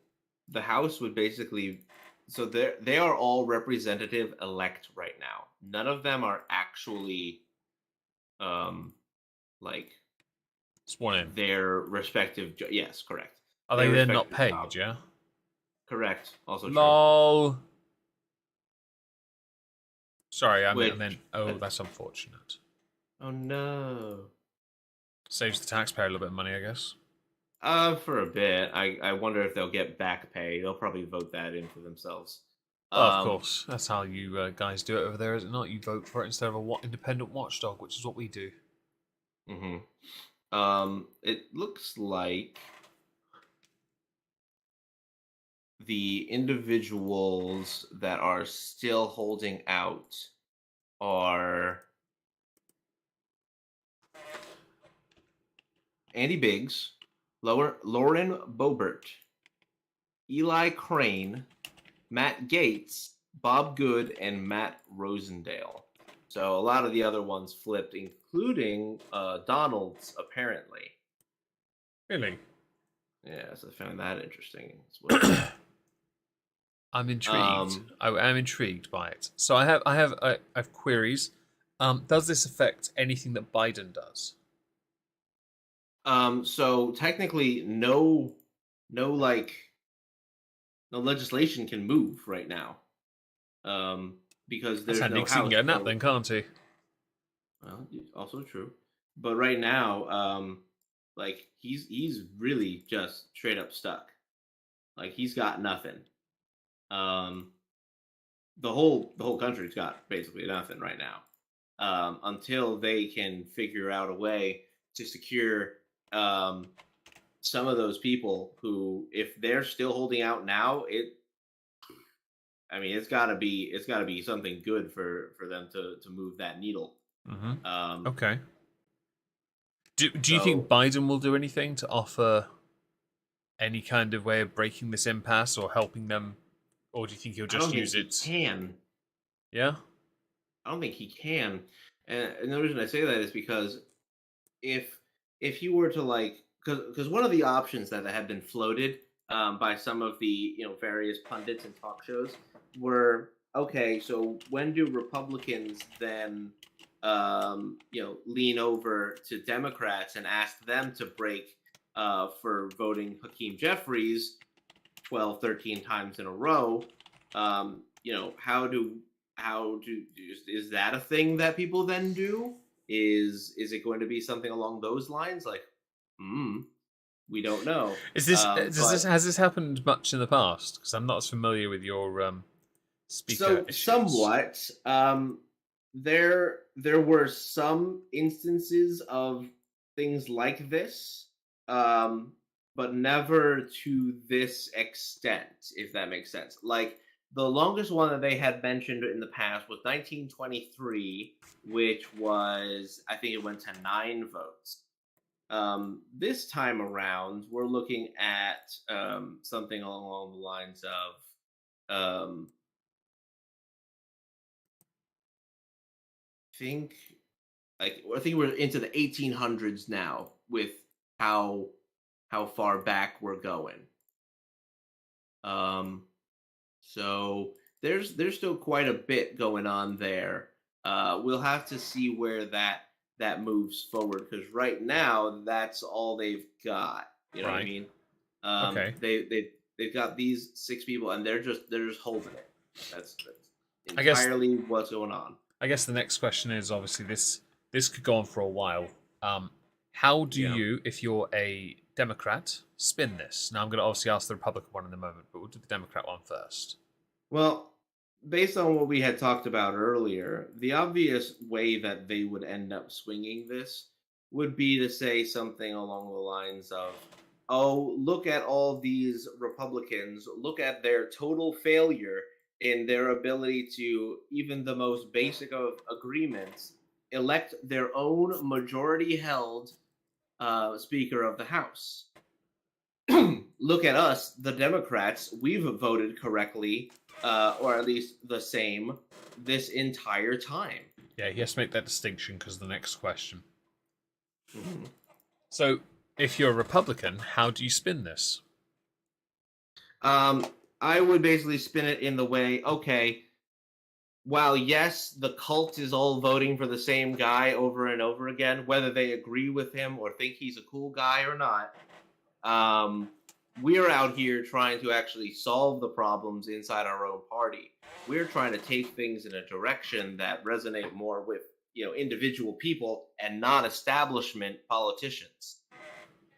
the House would basically, so they are all representative elect right now. None of them are actually, like Sworn in. their respective. Yes, correct. Are they Their then not respective paid, jobs. yeah? Correct. Also true. Lol. Sorry, I Which, meant, oh, that's unfortunate. oh no. Saves the taxpayer a little bit of money, I guess. For a bit. I wonder if they'll get back pay. They'll probably vote that in for themselves. Well, of course. That's how you guys do it over there, is it not? You vote for it instead of a independent watchdog, which is what we do. Mm-hmm. It looks like the individuals that are still holding out are Andy Biggs, Lauren Boebert, Eli Crane, Matt Gates, Bob Good, and Matt Rosendale. So a lot of the other ones flipped, including Donald's, apparently. Really? Yeah, so I found that interesting as well. I'm intrigued. I'm intrigued by it. So I have queries. Does this affect anything that Biden does? So technically, no legislation can move right now. Because That's there's handy no 'cause he can House. get a nap So, then, can't he? well, also true. But right now, like he's really just straight up stuck. Like he's got nothing. Um, the whole country's got basically nothing right now. Until they can figure out a way to secure some of those people who, if they're still holding out now, I mean, it's gotta be something good for them to move that needle. Mm-hmm. Um, Okay. Do you think so Biden will do anything to offer any kind of way of breaking this impasse or helping them, or do you think he'll I just don't think use he it? can. Yeah. I don't think he can. And the reason I say that is because if if you were to like, because one of the options that had been floated by some of the various pundits and talk shows were, okay, so when do Republicans then lean over to Democrats and ask them to break for voting Hakeem Jeffries 12, 13 times in a row? How do is that a thing that people then do? Is it going to be something along those lines? Like, we don't know. Is this But has this happened much in the past? Because I'm not as familiar with your speaker so issues. somewhat, there were some instances of things like this, um, but never to this extent, if that makes sense. Like the longest one that they had mentioned in the past was 1923, which was, I think it went to 9 votes. This time around, we're looking at something along the lines of think I think we're into the 1800s now with how far back we're going. Um, so there's still quite a bit going on there. We'll have to see where that moves forward, because right now that's all they've got. You know what I Right. mean? Okay. They've got these 6 people, and they're just holding it. That's I guess entirely what's going on. I guess the next question is obviously this could go on for a while. How do Yeah. you, if you're a Democrat, spin this? Now I'm going to obviously ask the Republican one in a moment, but we'll do the Democrat one first. Well, based on what we had talked about earlier, the obvious way that they would end up swinging this would be to say something along the lines of, oh, look at all these Republicans, look at their total failure in their ability to, even the most basic of agreements, elect their own majority held Speaker of the House. Look at us, the Democrats. We've voted correctly, or at least the same, this entire time. Yeah, he has to make that distinction because of the next question. Mhm. So, if you're a Republican, how do you spin this? Um, I would basically spin it in the way, okay, while yes, the cult is all voting for the same guy over and over again, whether they agree with him or think he's a cool guy or not, um, we're out here trying to actually solve the problems inside our own party. We're trying to take things in a direction that resonate more with individual people and not establishment politicians.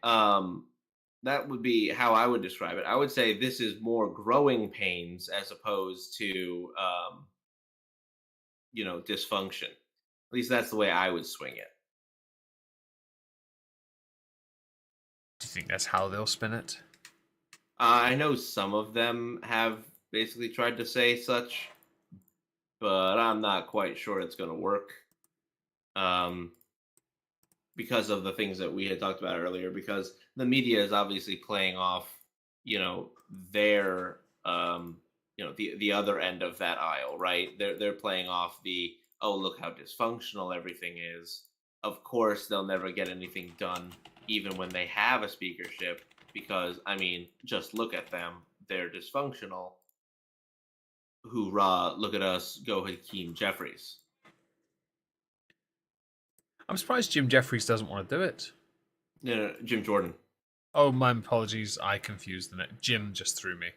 Um, that would be how I would describe it. I would say this is more growing pains as opposed to dysfunction. At least that's the way I would swing it. Do you think that's how they'll spin it? I know some of them have basically tried to say such, but I'm not quite sure it's going to work. Um, because of the things that we had talked about earlier, because the media is obviously playing off, their the other end of that aisle, right? They're playing off the, oh, look how dysfunctional everything is. Of course they'll never get anything done even when they have a speakership, because I mean, just look at them. They're dysfunctional. Hoorah, look at us, go Hakeem Jeffries. I'm surprised Jim Jeffries doesn't want to do it. No, Jim Jordan. Oh, my apologies. I confused the name. Jim just threw me.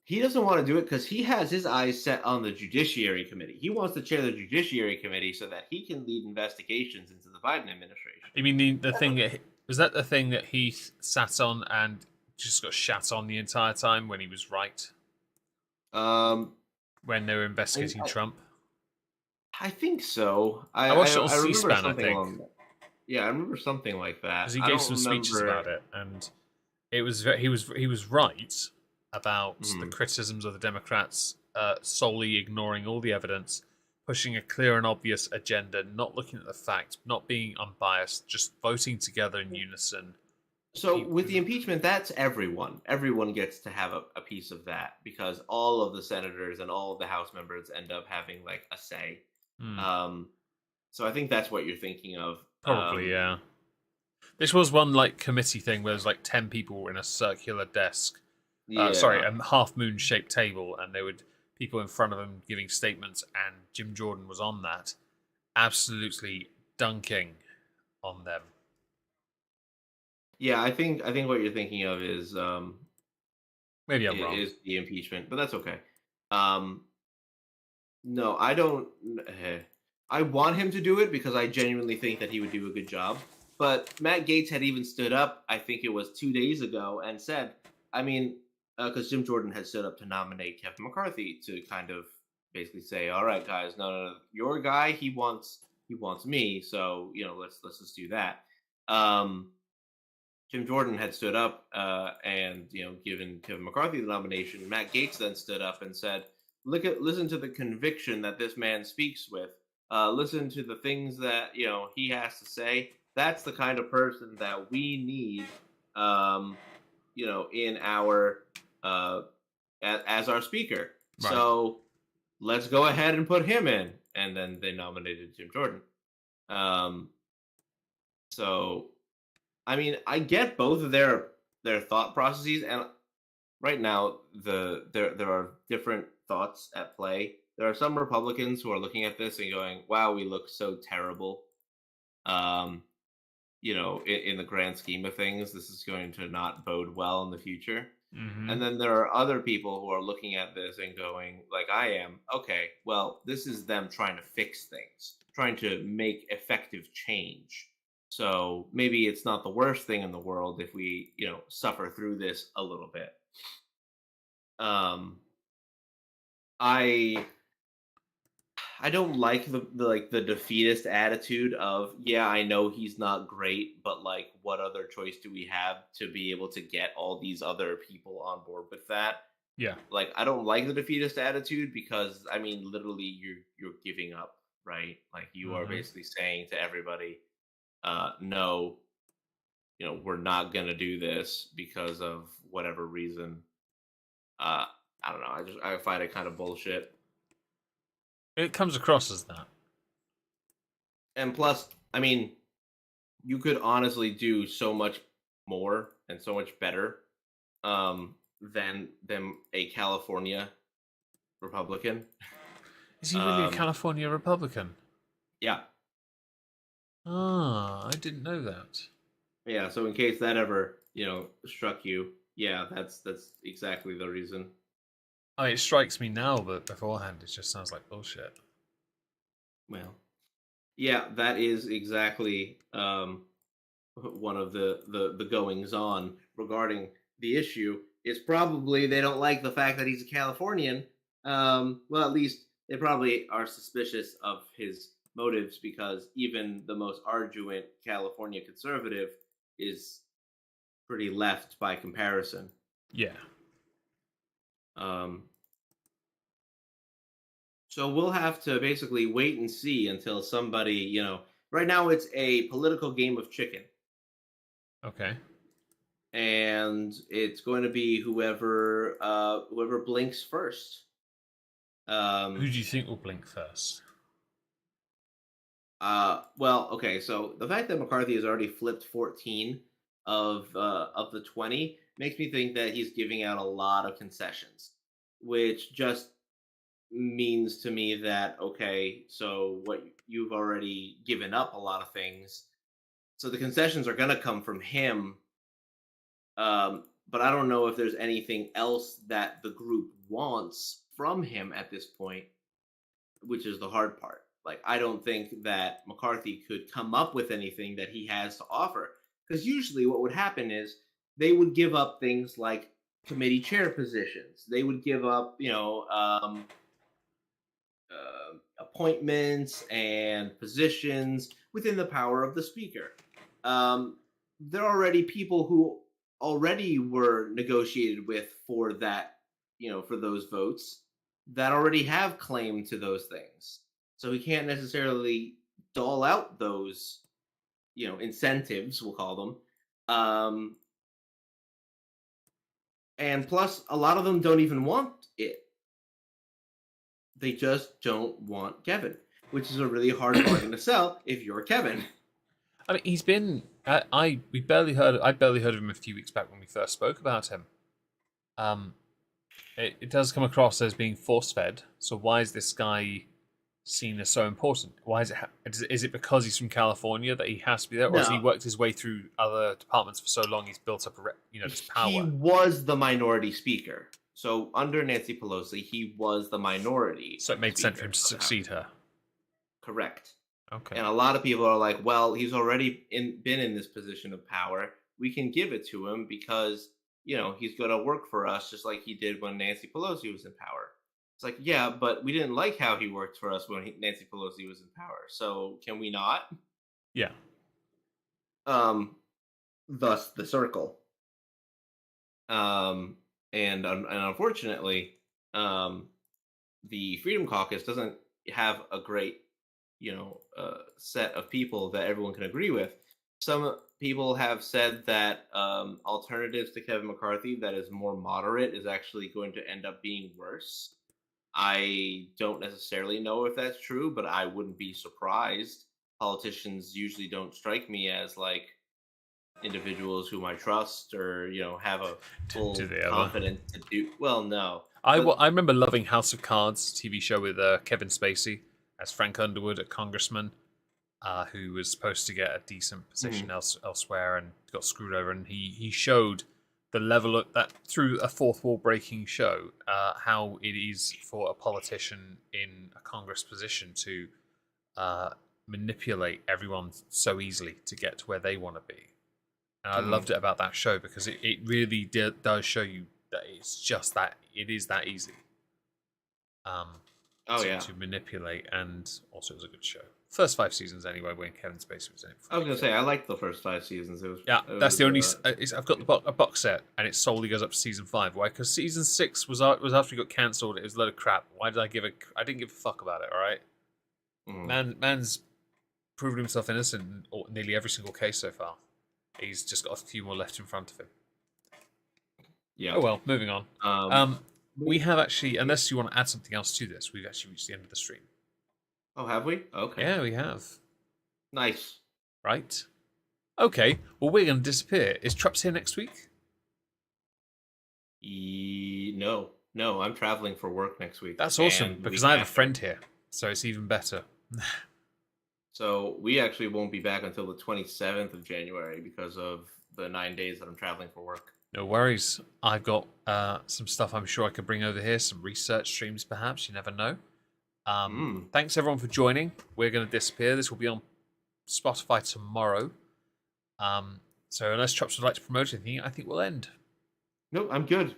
He doesn't want to do it because he has his eyes set on the Judiciary Committee. He wants to chair the Judiciary Committee so that he can lead investigations into the Biden administration. You mean the thing that was that the thing that he sat on and just got shat on the entire time when he was right? When they were investigating Trump? I think so. I watched it on remember C-SPAN, I something think. along that. Yeah, I remember something like that. Because he I gave don't some speeches remember. about it, and it was he was right about the Mhm. criticisms of the Democrats solely ignoring all the evidence, pushing a clear and obvious agenda, not looking at the facts, not being unbiased, just voting together in unison. So with the impeachment, that's everyone. Everyone gets to have a piece of that because all of the senators and all of the House members end up having like a say. Hmm, Um, so I think that's what you're thinking of. probably, yeah. This was one like committee thing where there's like 10 people in a circular desk. Sorry, Yeah. a half moon shaped table, and there would people in front of them giving statements, and Jim Jordan was on that, absolutely dunking on them. Yeah, I think what you're thinking of Maybe I'm wrong. is the impeachment, but that's okay. Um, no, I don't. I want him to do it because I genuinely think that he would do a good job. But Matt Gaetz had even stood up, I think it was 2 days ago, and said, I mean, because Jim Jordan had stood up to nominate Kevin McCarthy to kind of basically say, all right, guys, no, your guy, he wants me, so let's just do that. Um, Jim Jordan had stood up and given Kevin McCarthy the nomination. Matt Gaetz then stood up and said, listen to the conviction that this man speaks with. Listen to the things that he has to say. That's the kind of person that we need, um, in our as our speaker. Right. So let's go ahead and put him in. And then they nominated Jim Jordan. Um, so I mean, I get both of their thought processes, and right now there are different thoughts at play. There are some Republicans who are looking at this and going, "Wow, we look so terrible." Um, in the grand scheme of things, this is going to not bode well in the future. Mm-hmm. And then there are other people who are looking at this and going, like I am, okay, well, this is them trying to fix things, trying to make effective change. So maybe it's not the worst thing in the world if we, suffer through this a little bit. Um, I I don't like the defeatist attitude of, yeah, I know he's not great, but like what other choice do we have to be able to get all these other people on board with that? Yeah. Like I don't like the defeatist attitude because I mean literally you're giving up, right? Like you are Mm-hmm. basically saying to everybody, no, we're not gonna do this because of whatever reason. Uh I don't know. I find it kind of bullshit. It comes across as that. And plus, I mean, you could honestly do so much more and so much better than a California Republican. Is he really a Um, California Republican? yeah, Ah, I didn't know that. yeah. So in case that ever struck you, yeah, that's exactly the reason. I mean, it strikes me now, but beforehand, it just sounds like bullshit. Well, yeah, that is exactly one of the goings on regarding the issue. Is probably they don't like the fact that he's a Californian. Well, at least they probably are suspicious of his motives because even the most arduous California conservative is pretty left by comparison. Yeah. So we'll have to basically wait and see until somebody, right now it's a political game of chicken. Okay. And it's going to be whoever blinks first. Who do you think will blink first? Well, okay, so the fact that McCarthy has already flipped 14 of the 20 makes me think that he's giving out a lot of concessions, which just means to me that, okay, so what you've already given up a lot of things, so the concessions are going to come from him. But I don't know if there's anything else that the group wants from him at this point, which is the hard part. Like, I don't think that McCarthy could come up with anything that he has to offer. Because usually what would happen is they would give up things like committee chair positions. They would give up, appointments and positions within the power of the speaker. There are already people who already were negotiated with for that, for those votes that already have claim to those things. So he can't necessarily dole out those, incentives, we'll call them. And plus, a lot of them don't even want it. They just don't want Kevin, which is a really hard bargain to sell if you're Kevin. I mean, he's been. I barely heard of him a few weeks back when we first spoke about him. It does come across as being force-fed. So why is this guy seen as so important? Why is it? Is it because he's from California that he has to be there, or has he worked his way through other departments for so long he's built up this power? He was the minority speaker. So under Nancy Pelosi, he was the minority. So it made sense for him to succeed her. Correct. Okay. And a lot of people are like, well, he's already been in this position of power. We can give it to him because, he's going to work for us just like he did when Nancy Pelosi was in power. It's like, yeah, but we didn't like how he worked for us when Nancy Pelosi was in power. So can we not? Yeah. Thus the circle. And unfortunately, the Freedom Caucus doesn't have a great, set of people that everyone can agree with. Some people have said that alternatives to Kevin McCarthy that is more moderate is actually going to end up being worse. I don't necessarily know if that's true, but I wouldn't be surprised. Politicians usually don't strike me as like individuals whom I trust or have a full confidence to do. Well, no. I remember loving House of Cards TV show with Kevin Spacey as Frank Underwood, a congressman who was supposed to get a decent position elsewhere and got screwed over, and he showed the level of that through a fourth wall breaking show, how it is for a politician in a Congress position to manipulate everyone so easily to get to where they want to be. And I loved it about that show because it really does show you that it's just that it is that easy to manipulate, and also it was a good show. First 5 seasons anyway, when Kevin Spacey was in it. I was gonna say I liked the first 5 seasons. That's the only. I've got a box set, and it solely goes up to season 5. Why? Because season 6 was after it got cancelled. It was a load of crap. Why did I give it? I didn't give a fuck about it. All right, man's proven himself innocent in nearly every single case so far. He's just got a few more left in front of him. Yeah. Oh well, moving on. We have actually, unless you want to add something else to this, we've actually reached the end of the stream. Oh, have we? Okay. Yeah, we have. Nice. Right. Okay. Well, we're going to disappear. Is Trups here next week? No. I'm traveling for work next week. That's awesome because I have a friend here, so it's even better. So we actually won't be back until the 27th of January because of the 9 days that I'm traveling for work. No worries. I've got some stuff I'm sure I could bring over here, some research streams perhaps, you never know. Thanks everyone for joining. We're going to disappear. This will be on Spotify tomorrow. So unless Trups would like to promote anything, I think we'll end. Nope, I'm good.